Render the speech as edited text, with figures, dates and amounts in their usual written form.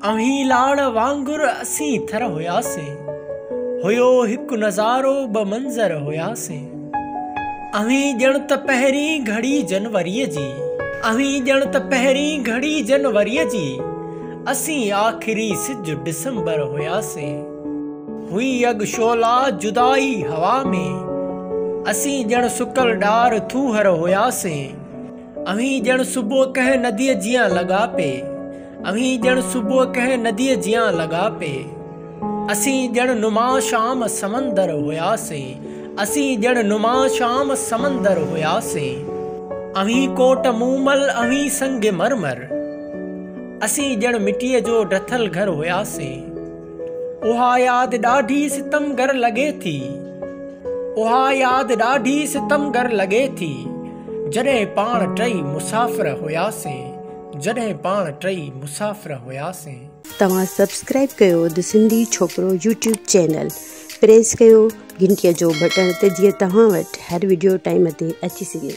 अहीं लाड़ वांगुर असीं थर हुयासीं, हुयो हिकु नज़ारो ब मंज़र हुयासीं। अहीं ॼण त पहिरीं घड़ी जनवरीअ जी, अहीं ॼण त पहिरीं घड़ी जनवरीअ जी, असीं आख़िरी सिज डिसंबर हुयासीं। हुई अग शोला जुदाई हवा में, असीं ॼण सुकल डार थूहर हुयासीं। अहीं ॼण सुबुह कंहिं नदीअ जियां लॻा पे, अहीं ॼण सुबुह कंहिं नदीअ जियां लॻा पे। असीं ॼण नुमा शाम समंदर हुयासीं, असीं ॼण नुमा शाम समंदर हुयासीं। अहीं कोट मूमल अहीं संग मरमर, असीं ॼण मिटीअ जो ड्रथल घर हुयासीं। उहा याद ॾाढी सितमगर लॻे थी, उहा याद ॾाढी सितमगर लॻे थी, जॾहिं पाण टई मुसाफ़िर हुयासीं, जॾहिं पाण टई मुसाफ़िर हुयासीं। तव्हां सब्सक्राइब कयो द सिंधी छोकिरो यूट्यूब चैनल, प्रेस कयो घंटीअ जो बटन त जीअं तव्हां वटि हर वीडियो टाइम ते अची सघे।